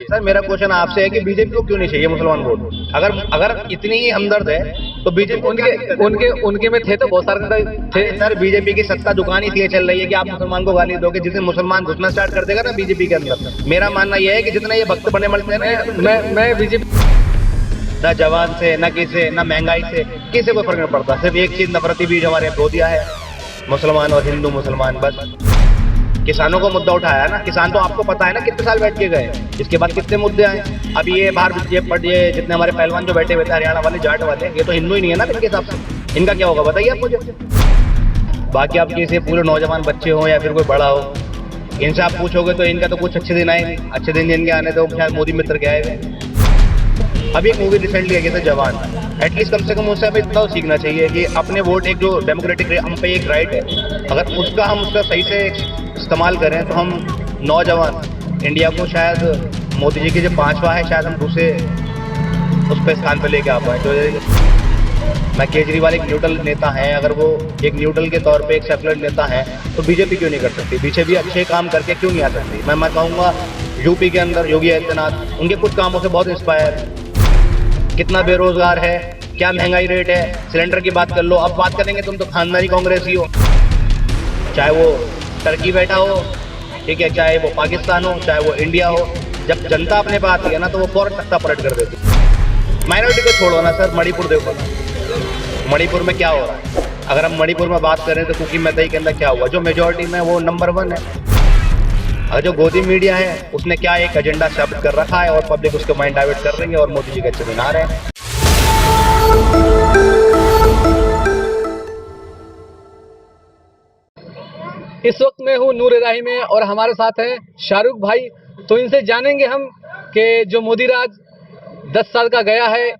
Sir मेरा question आपसे है कि बीजेपी को क्यों नहीं चाहिए मुसलमान वोट? अगर अगर इतनी ही हमदर्द है तो बीजेपी उनके उनके उनके में थे तो बहुत सारे नेता थे। सर बीजेपी की सत्ता दुकान ही इसलिए चल रही है कि आप मुसलमान को गाली दोगे। जिस दिन मुसलमान घुसना स्टार्ट कर देगा ना बीजेपी के अंदर, मेरा मानना यह है कि जितना ये भक्त बने मरते हैं ना, मैं बीजेपी ना जवान से ना किसी ना महंगाई से किसी को फर्क नहीं पड़ता। सिर्फ एक चीज नफरती बीज हमारे बो दिया है, मुसलमान और हिंदू मुसलमान बस। किसानों को मुद्दा उठाया ना, किसान तो आपको पता है ना कितने साल बैठ के गए, इसके बाद कितने मुद्दे आए। अब ये बाहर ये जितने हमारे पहलवान जो बैठे हुए थे हरियाणा वाले जाट वाले, ये तो हिंदू ही नहीं है ना इनके हिसाब से। इनका क्या होगा बताइए आप मुझे। बाकी आप किसी पूरे नौजवान बच्चे हो या फिर कोई बड़ा हो, इनसे आप पूछोगे तो इनका तो कुछ अच्छे दिन आए नहीं। अच्छे दिन जिनके आने तो शायद मोदी मित्र के आए हुए। अभी एक मूवी रिसेंटली आई थी जवान, एटलीस्ट कम से कम उससे हमें इतना सीखना चाहिए कि अपने वोट एक जो डेमोक्रेटिक हम पे एक राइट है, अगर उसका सही से इस्तेमाल करें तो हम नौजवान इंडिया को शायद मोदी जी के जो 5वां है शायद हम दूसरे उस पर स्थान पर लेके आ पाए। जो मैं केजरीवाल एक न्यूट्रल नेता है, अगर वो एक न्यूट्रल के तौर पे एक सेकुलर नेता है तो बीजेपी क्यों नहीं कर सकती? पीछे भी अच्छे काम करके क्यों नहीं आ सकती? मैं कहूँगा यूपी के अंदर योगी आदित्यनाथ उनके कुछ कामों से बहुत इंस्पायर। कितना बेरोजगार है, क्या महंगाई रेट है, सिलेंडर की बात कर लो। अब बात करेंगे तुम तो खानदानी कांग्रेसी हो, चाहे वो टर्की बैठा हो, ठीक है, चाहे वो पाकिस्तान हो, चाहे वो इंडिया हो। जब जनता अपने पास आती है ना तो वो फौरन तख्ता पलट कर देती। माइनॉरिटी को छोड़ो ना सर, मणिपुर देखो ना, मणिपुर में क्या हो रहा है। अगर हम मणिपुर में बात करें तो कुकी मैतई के अंदर क्या हुआ, जो मेजोरिटी में वो नंबर 1 है। और जो गोदी मीडिया है उसने क्या एक एजेंडा स्थापित कर रखा है और पब्लिक उसके माइंड डाइवर्ट कर रही है और मोदी जी के अच्छे दिन आ रहे हैं। इस वक्त मैं हूँ नूर इलाही में और हमारे साथ हैं शाहरुख भाई। तो इनसे जानेंगे हम कि जो मोदी राज 10 साल का गया है,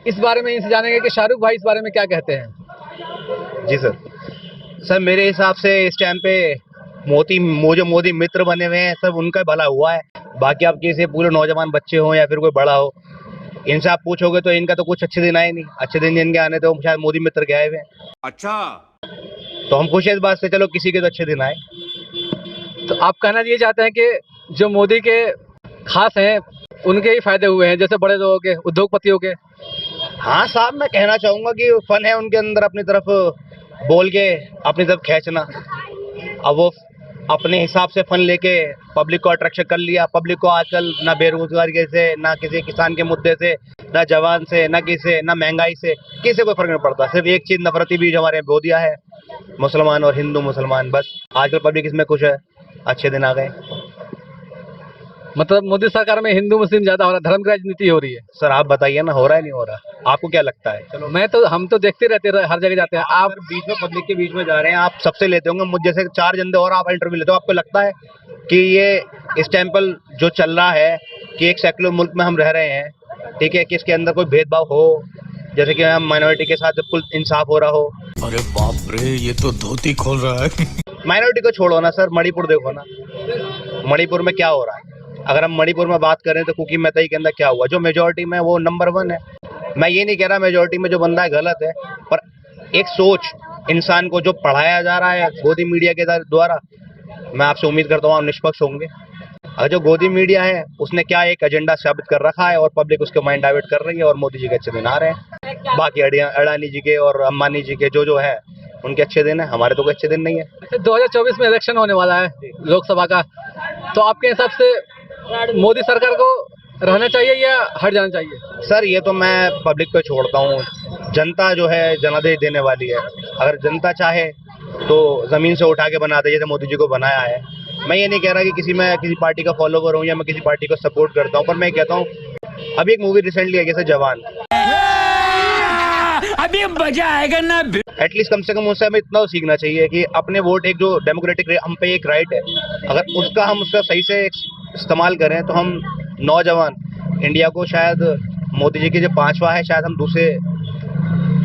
इस बारे में इनसे जानेंगे कि शाहरुख भाई इस बारे में क्या कहते हैं। जी सर मेरे हिसाब से इस टाइम पे मोदी मित्र बने हुए हैं, सब उनका भला हुआ है। बाकी आप किसी पूरे नौजवान बच्चे हो या फिर कोई बड़ा हो, इनसे आप पूछोगे तो इनका तो कुछ अच्छे दिन आए नहीं। अच्छे दिन जिनके आने तो शायद मोदी मित्र के आए हुए। अच्छा, तो हम खुश हैं इस बात से, चलो किसी के तो अच्छे दिन आए। तो आप कहना ये चाहते हैं कि जो मोदी के खास हैं उनके ही फायदे हुए हैं, जैसे बड़े लोगों के, उद्योगपतियों के। हाँ साहब, मैं कहना चाहूंगा कि फन है उनके अंदर अपनी तरफ बोल के अपनी तरफ खींचना। अब वो अपने हिसाब से फन लेके पब्लिक को अट्रैक्शन कर लिया। पब्लिक को आजकल ना बेरोजगारी से, ना किसी किसान के मुद्दे से, ना जवान से, ना किसी ना महंगाई से किसी को फर्क नहीं पड़ता। सिर्फ एक चीज नफरती बीज हमारे बो दिया है, मुसलमान और हिंदू मुसलमान बस। आजकल पब्लिक इसमें खुश है, अच्छे दिन आ गए। मतलब मोदी सरकार में हिंदू मुस्लिम ज्यादा हो रहा है, धर्म की राजनीति हो रही है। सर आप बताइए ना, हो रहा है नहीं हो रहा? आपको क्या लगता है? चलो हम तो देखते रहते हर जगह जाते हैं। आप बीच में पब्लिक के बीच में जा रहे हैं, आप सबसे लेते होंगे, मुझ जैसे 4 जन और आप इंटरव्यू लेते हो। आपको लगता है कि ये इस टेम्पल जो चल रहा है कि एक सेकुलर मुल्क में हम रह रहे हैं, ठीक है, कि इसके अंदर कोई भेदभाव हो, जैसे कि हम माइनॉरिटी के साथ बिल्कुल इंसाफ हो रहा हो? अरे बाप रे, ये तो धोती खोल रहा है। माइनॉरिटी को छोड़ो ना सर, मणिपुर देखो ना, मणिपुर में क्या हो रहा है। अगर हम मणिपुर में बात करें तो कुकी मैतई के अंदर क्या हुआ, जो मेजोरिटी में वो नंबर 1 है। मैं ये नहीं कह रहा मेजोरिटी में जो बंदा है गलत है, पर एक सोच इंसान को जो पढ़ाया जा रहा है गोदी मीडिया के द्वारा, मैं आपसे उम्मीद करता हूँ आप निष्पक्ष होंगे। अगर जो गोदी मीडिया है उसने क्या एक एजेंडा स्थापित कर रखा है और पब्लिक उसके माइंड डाइवर्ट कर रही है और मोदी जी के अच्छे दिन आ रहे हैं। बाकी अडानी जी के और अंबानी जी के जो है उनके अच्छे दिन है, हमारे तो कोई अच्छे दिन नहीं है। 2024 में इलेक्शन होने वाला है लोकसभा का, तो आपके हिसाब से मोदी सरकार को रहना चाहिए या हट जाना चाहिए? सर ये तो मैं पब्लिक पे छोड़ता हूँ। जनता जो है जनादेश देने वाली है। अगर जनता चाहे तो जमीन से उठा के बना दे, जैसे मोदी जी को बनाया है। मैं ये नहीं कह रहा कि मैं किसी पार्टी का फॉलोवर हूँ या मैं किसी पार्टी को सपोर्ट करता हूँ, पर मैं कहता हूँ अभी एक मूवी रिसेंटली आई जैसे जवान, अभी मजा आएगा ना। एटलीस्ट कम से कम उससे हमें इतना सीखना चाहिए कि अपने वोट एक जो डेमोक्रेटिक हम पे एक राइट है, अगर उसका सही से इस्तेमाल करें तो हम नौजवान इंडिया को शायद मोदी जी के जो 5वां है शायद हम दूसरे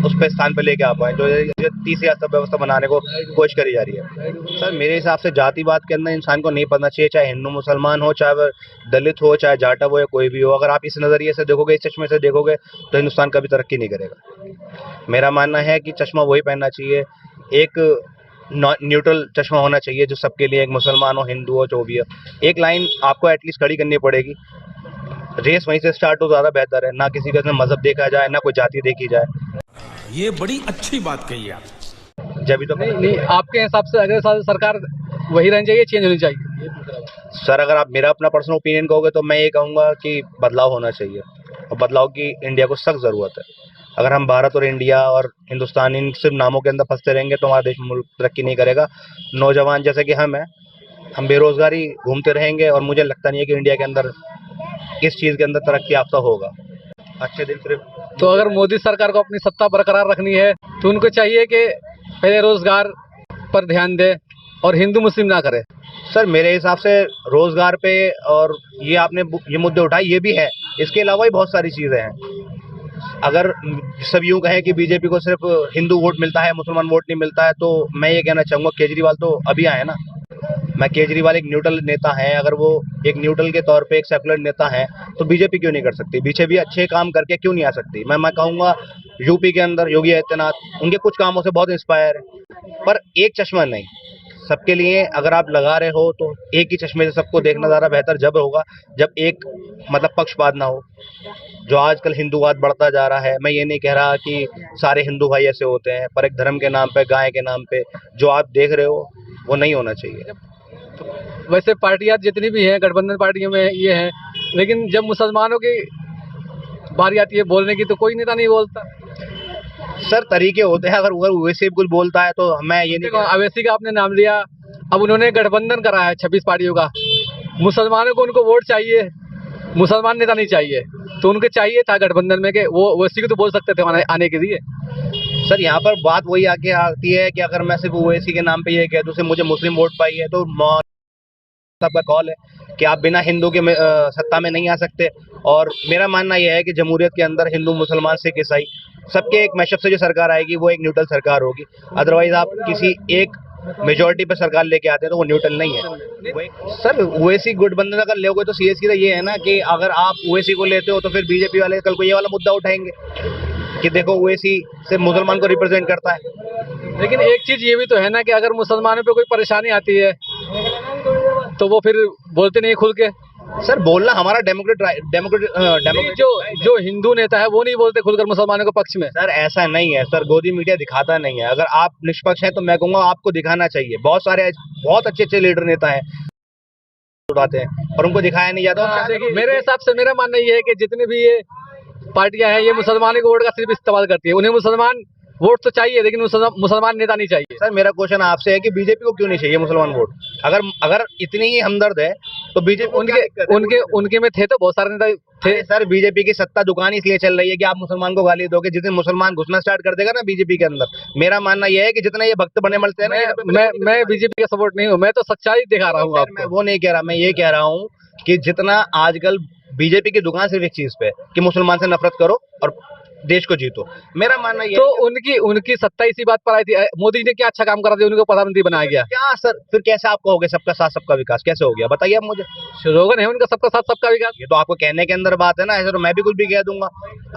उस पर स्थान पे लेके आ पाए, जो तीसरी अर्थव्यवस्था बनाने को कोशिश करी जा रही है। सर मेरे हिसाब से जातिवाद के अंदर इंसान को नहीं पड़ना चाहिए, चाहे हिंदू मुसलमान हो, चाहे वह दलित हो, चाहे जाटव हो या कोई भी हो। अगर आप इस नज़रिए से देखोगे, इस चश्मे से देखोगे तो हिंदुस्तान कभी तरक्की नहीं करेगा। मेरा मानना है कि चश्मा वही पहनना चाहिए, एक न्यूट्रल चश्मा होना चाहिए जो सबके लिए, एक मुसलमान हो, हिंदू हो, जो भी हो। एक लाइन आपको एटलीस्ट खड़ी करनी पड़ेगी। रेस वहीं से स्टार्ट हो ज़्यादा बेहतर है, ना किसी का इसमें मजहब देखा जाए, ना कोई जाति देखी जाए। ये बड़ी अच्छी बात कही आप। जब भी तो नहीं नहीं, आपके हिसाब से अगले साल सरकार वही रहनी चाहिए, चेंज होनी चाहिए? सर, अगर आप मेरा अपना पर्सनल ओपिनियन कहोगे तो मैं ये कहूँगा कि बदलाव होना चाहिए, और बदलाव की इंडिया को सख्त ज़रूरत है। अगर हम भारत और इंडिया और हिंदुस्तान इन सिर्फ नामों के अंदर फंसते रहेंगे तो हमारा देश मुल्क तरक्की नहीं करेगा। नौजवान जैसे कि हम बेरोजगारी घूमते रहेंगे, और मुझे लगता नहीं है कि इंडिया के अंदर इस चीज़ के अंदर तरक्की याफ्ता होगा। अच्छे दिन सिर्फ तो अगर मोदी सरकार को अपनी सत्ता बरकरार रखनी है तो उनको चाहिए कि पहले रोजगार पर ध्यान दे और हिंदू मुस्लिम ना करे। सर, मेरे हिसाब से रोजगार पे, और ये आपने ये मुद्दे उठाए, ये भी है, इसके अलावा भी बहुत सारी चीज़ें हैं। अगर सब यूँ कहें कि बीजेपी को सिर्फ हिंदू वोट मिलता है, मुसलमान वोट नहीं मिलता है, तो मैं ये कहना चाहूँगा केजरीवाल तो अभी आए ना। मैं केजरीवाल एक न्यूट्रल नेता है, अगर वो एक न्यूट्रल के तौर पे एक सेकुलर नेता है तो बीजेपी क्यों नहीं कर सकती? पीछे भी अच्छे काम करके क्यों नहीं आ सकती? मैं कहूँगा यूपी के अंदर योगी आदित्यनाथ उनके कुछ कामों से बहुत इंस्पायर है, पर एक चश्मा नहीं, सबके लिए अगर आप लगा रहे हो तो एक ही चश्मे से सबको देखना ज़्यादा बेहतर जब होगा जब एक मतलब पक्षपात ना हो। जो आजकल हिंदूवाद बढ़ता जा रहा है, मैं ये नहीं कह रहा कि सारे हिंदू भाई ऐसे होते हैं, पर एक धर्म के नाम पे, गाय के नाम पे जो आप देख रहे हो वो नहीं होना चाहिए। वैसे पार्टियां जितनी भी हैं, गठबंधन पार्टियों में ये हैं, लेकिन जब मुसलमानों की बारी आती है बोलने की तो कोई नेता नहीं बोलता। सर, तरीके होते हैं, अगर वैसे कुछ बोलता है तो मैं ये नहीं देखो, अवैसी का आपने नाम लिया, अब उन्होंने गठबंधन करा है 26 पार्टियों का। मुसलमानों को उनको वोट चाहिए, मुसलमान नेता नहीं चाहिए, तो उनको चाहिए था गठबंधन में कि वो ओवैसी को तो बोल सकते थे आने के लिए। सर, यहाँ पर बात वही आके आती है कि अगर मैं सिर्फ ओवैसी के नाम पे ये कह दूं सिर्फ मुझे मुस्लिम वोट पाई है, तो सबका कॉल है कि आप बिना हिंदू के सत्ता में नहीं आ सकते। और मेरा मानना यह है कि जमहूरियत के अंदर हिंदू, मुसलमान, सिख, ईसाई सबके एक मैशअप से जो सरकार आएगी वो एक न्यूट्रल सरकार होगी। अदरवाइज आप किसी एक मेजोरिटी पर सरकार लेके आते हैं तो वो न्यूट्रल नहीं है। सर, ओवैसी गठबंधन अगर लोगे तो सीधा ये है ना कि अगर आप ओवैसी को लेते हो तो फिर बीजेपी वाले कल को ये वाला मुद्दा उठाएंगे कि देखो ओवैसी सिर्फ मुसलमान को रिप्रेजेंट करता है। लेकिन एक चीज ये भी तो है ना कि अगर मुसलमानों पे कोई परेशानी आती है तो वो फिर बोलते नहीं खुल के। सर, बोलना हमारा डेमोक्रेट जो हिंदू नेता है वो नहीं बोलते खुलकर मुसलमानों के पक्ष में। सर, ऐसा नहीं है सर, गोदी मीडिया दिखाता नहीं है। अगर आप निष्पक्ष हैं तो मैं कहूँगा आपको दिखाना चाहिए। बहुत सारे बहुत अच्छे लीडर नेता हैं उठाते हैं और उनको दिखाया नहीं जाता। मेरे हिसाब से मेरा मानना ये है कि जितनी भी ये पार्टियां हैं ये मुसलमानों के वोट का सिर्फ इस्तेमाल करती है। उन्हें मुसलमान वोट तो चाहिए लेकिन मुसलमान नेता नहीं चाहिए। सर, मेरा क्वेश्चन आपसे है कि बीजेपी को क्यों नहीं चाहिए मुसलमान वोट? अगर इतनी ही हमदर्द है तो बीजेपी उनके में थे तो बहुत सारे नेता थे। सर, बीजेपी की सत्ता दुकान इसलिए चल रही है कि आप मुसलमान को गाली दोगे। जिस दिन मुसलमान घुसना स्टार्ट कर देगा ना बीजेपी के अंदर, मेरा मानना यह है कि जितना ये भक्त बने मलते हैं ना, मैं बीजेपी का सपोर्ट नहीं हूँ, मैं तो सच्चाई दिखा रहा हूँ। मैं वो नहीं कह रहा, मैं ये कह रहा हूँ कि जितना आजकल बीजेपी की दुकान सिर्फ एक चीज पे कि मुसलमान से नफरत करो और देश को जीतो। मेरा मानना ये तो उनकी सत्ता इसी बात पर आई थी। मोदी ने क्या अच्छा काम करा था, उनको प्रधानमंत्री बनाया गया। क्या सर, फिर कैसे आप कहोगे सबका साथ सबका विकास कैसे हो गया? बताइए आप मुझे। स्लोगन है उनका सबका साथ सबका विकास। ये तो आपको कहने के अंदर बात है ना, ऐसे तो मैं भी कुछ भी कह दूंगा।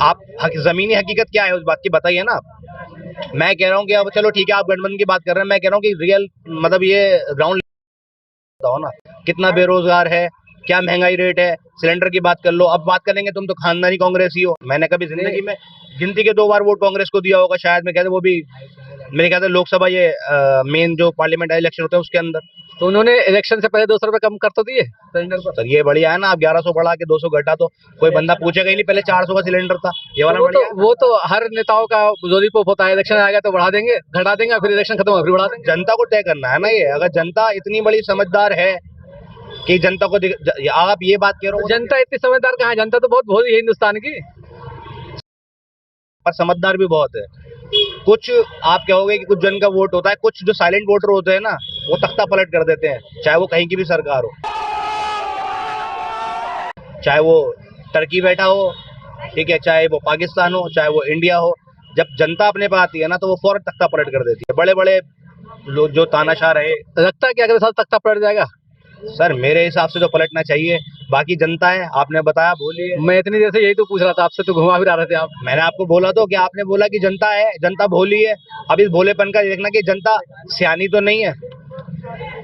आप जमीनी हकीकत क्या है उस बात की बताइए ना आप। मैं कह रहा हूँ कि अब चलो ठीक है, आप गठबंधन की बात कर रहे हैं, मैं कह रहा हूँ कि रियल मतलब ये ग्राउंड बताओ ना, कितना बेरोजगार है, क्या महंगाई रेट है, सिलेंडर की बात कर लो। अब बात करेंगे तुम तो खानदानी कांग्रेसी हो। मैंने कभी जिंदगी में गिनती के 2 बार वोट कांग्रेस को दिया होगा शायद, मैं कहते वो भी मेरे ख्याल से लोकसभा ये मेन जो पार्लियामेंट इलेक्शन होते हैं उसके अंदर। तो उन्होंने इलेक्शन से पहले 200 रुपए कम कर तो दिए सिलेंडर पर। सर, ये बढ़िया है ना, आप 1100 बढ़ा के 200 घटा तो कोई बंदा पूछेगा ही नहीं। पहले 400 का सिलेंडर था, ये वाला वो तो हर नेताओं का लॉलीपॉप होता है। इलेक्शन आएगा तो बढ़ा देंगे, घटा देंगे, फिर इलेक्शन खत्म होगा फिर बढ़ा देंगे। जनता को तय करना है ना ये। अगर जनता इतनी बड़ी समझदार है कि जनता को आप ये बात कह रहे हो, जनता इतनी समझदार कहाँ है? जनता तो बहुत भोली है हिंदुस्तान की, पर समझदार भी बहुत है। कुछ आप कहोगे कि कुछ जन का वोट होता है, कुछ जो साइलेंट वोटर होते हैं ना वो तख्ता पलट कर देते हैं, चाहे वो कहीं की भी सरकार हो, चाहे वो टर्की बैठा हो, ठीक है, चाहे वो पाकिस्तान हो, चाहे वो इंडिया हो। जब जनता अपने पे आती है ना तो वो फौरन तख्ता पलट कर देती है। बड़े बड़े लोग जो तानाशाह रहे, लगता है कि अगले साल तख्ता पलट जाएगा। सर, मेरे हिसाब से तो पलटना चाहिए। बाकी जनता है, आपने बताया, बोलिए। मैं इतनी देर से यही तो पूछ रहा था आपसे, तो घुमा फिरा रहे थे आप। मैंने आपको बोला तो कि आपने बोला कि जनता है, जनता भोली है। अब इस भोलेपन का देखना कि जनता सियानी तो नहीं है।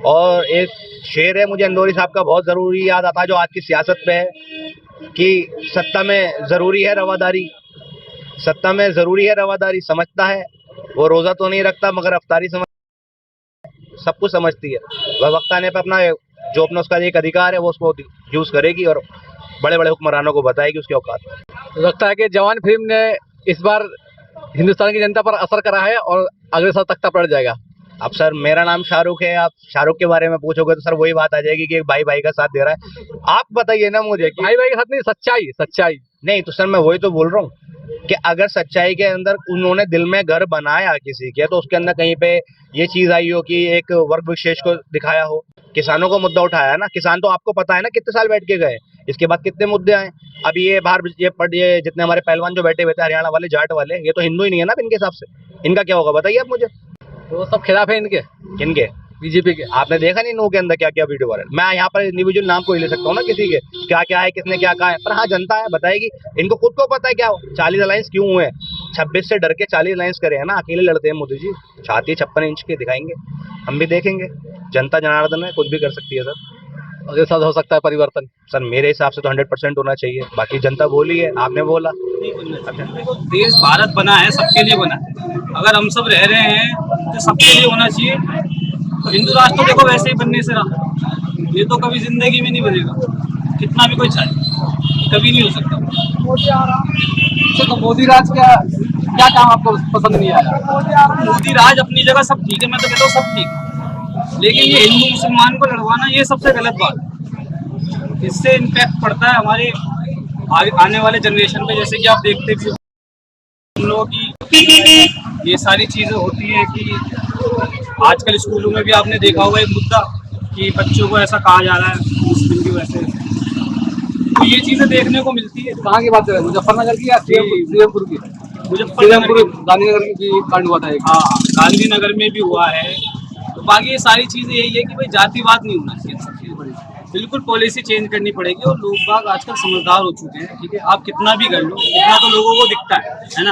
और एक शेर है मुझे अंदौरी साहब का बहुत जरूरी याद आता है जो आज की सियासत पे है कि सत्ता में जरूरी है रवादारी, सत्ता में जरूरी है रवादारी, समझता है वो, रोजा तो नहीं रखता मगर अफ्तारी समझ, सब कुछ समझती है वह। वक्त आने पर अपना जो अपना उसका एक अधिकार है वो उसको यूज करेगी और बड़े बड़े हुक्मरानों को बताएगी उसके औकात। लगता है कि जवान फिल्म ने इस बार हिंदुस्तान की जनता पर असर करा है और अगले साल तख्ता पलट जाएगा। अब सर मेरा नाम शाहरुख है, आप शाहरुख के बारे में पूछोगे तो सर वही बात आ जाएगी कि एक भाई भाई का साथ दे रहा है। आप बताइए ना मुझे कि भाई भाई के साथ नहीं, सच्चाई सच्चाई। नहीं तो सर मैं वही तो बोल रहा हूँ कि अगर सच्चाई के अंदर उन्होंने दिल में घर बनाया किसी के, तो उसके अंदर कहीं पे ये चीज आई हो कि एक वर्ग विशेष को दिखाया हो। किसानों को मुद्दा उठाया ना, किसान तो आपको पता है ना कितने साल बैठ के गए, इसके बाद कितने मुद्दे आए। अभी ये बाहर ये जितने हमारे पहलवान जो बैठे हुए थे हरियाणा वाले जाट वाले, ये तो हिंदू ही नहीं है ना इनके हिसाब से, इनका क्या होगा बताइए आप मुझे। तो वो सब खिलाफ है इनके, किनके? बीजेपी के। आपने देखा नहीं नो के अंदर क्या क्या वीडियो वायरल। मैं यहाँ पर इंडिविजुअल नाम को ही ले सकता हूँ ना किसी के, क्या क्या है किसने क्या कहा है, पर हाँ जनता है बताएगी। इनको खुद को पता है क्या 40 अलायंस क्यों हुए, 26 से डर के 40 अलायंस करे हैं ना, अकेले लड़ते हैं मोदी जी। छाती 56 इंच के दिखाएंगे, हम भी देखेंगे। जनता जनार्दन है, कुछ भी कर सकती है सर। अगले साल हो सकता है परिवर्तन। सर मेरे हिसाब से तो 100% होना चाहिए, बाकी जनता बोली है, आपने बोला। देखो देश भारत बना है, सबके लिए बना है। अगर हम सब रह रहे हैं तो सबके लिए होना चाहिए। हिंदू राष्ट्र तो देखो वैसे ही बनने से रहा, ये तो कभी जिंदगी में नहीं बनेगा, कितना भी कोई चाहे, कभी नहीं हो सकता। तो मोदी राज क्या काम आपको पसंद नहीं आया? मोदी राज अपनी जगह सब ठीक है, मैं तो कहता हूँ सब ठीक है, लेकिन ये हिंदू मुसलमान को लड़वाना ये सबसे गलत बात है। इससे इम्पैक्ट पड़ता है हमारे आने वाले जनरेशन पे। जैसे कि आप देखते भी हो हम लोगों की ये सारी चीजें होती है कि आजकल स्कूलों में भी आपने देखा होगा एक मुद्दा कि बच्चों को ऐसा कहा जा रहा है मुस्लिम की वजह से, तो ये चीजें देखने को मिलती है। कहाँ की बात कर रहे हैं, मुजफ्फरनगर की या सीएमपुर की? मुजफ्फरनगर गांधीनगर की कांड हुआ था एक। हाँ, गांधीनगर में भी हुआ है। तो बाकी ये सारी चीजें यही है कि भाई जातिवाद नहीं होना चाहिए, सब चीज बड़ी बिल्कुल पॉलिसी चेंज करनी पड़ेगी। और लोग बाग आजकल समझदार हो चुके हैं, ठीक है, आप कितना भी कर लो, इतना तो लोगों को दिखता है ना।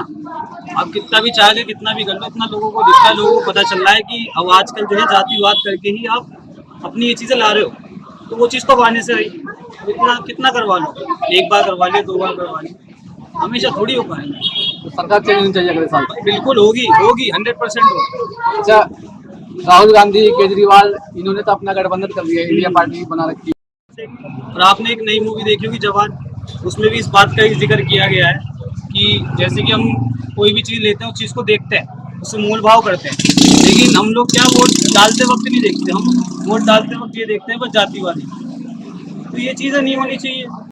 आप कितना भी चाह के कितना भी कर लो, इतना लोगों को दिखता है, लोगों को पता चल रहा है कि अब आजकल जो है जातिवाद करके ही आप अपनी ये चीजें ला रहे हो। तो वो चीज़ तो आने से रही, इतना कितना करवा लो, एक बार करवा लिया, 2 बार करवा लिया, हमेशा थोड़ी हो पाएगा। तो सरकार चेंज होनी चाहिए अगले साल। बिल्कुल होगी होगी 100% होगी। अच्छा, राहुल गांधी, केजरीवाल, इन्होंने तो अपना गठबंधन कर लिया, इंडिया पार्टी बना रखी है। और आपने एक नई मूवी देखी होगी जवान, उसमें भी इस बात का जिक्र किया गया है कि जैसे कि हम कोई भी चीज़ लेते हैं उस चीज़ को देखते हैं, उससे मोल भाव करते हैं, लेकिन हम लोग क्या वोट डालते वक्त नहीं देखते, हम वोट डालते वक्त ये देखते हैं बस जातिवादी। तो ये चीज़ें नहीं होनी चाहिए।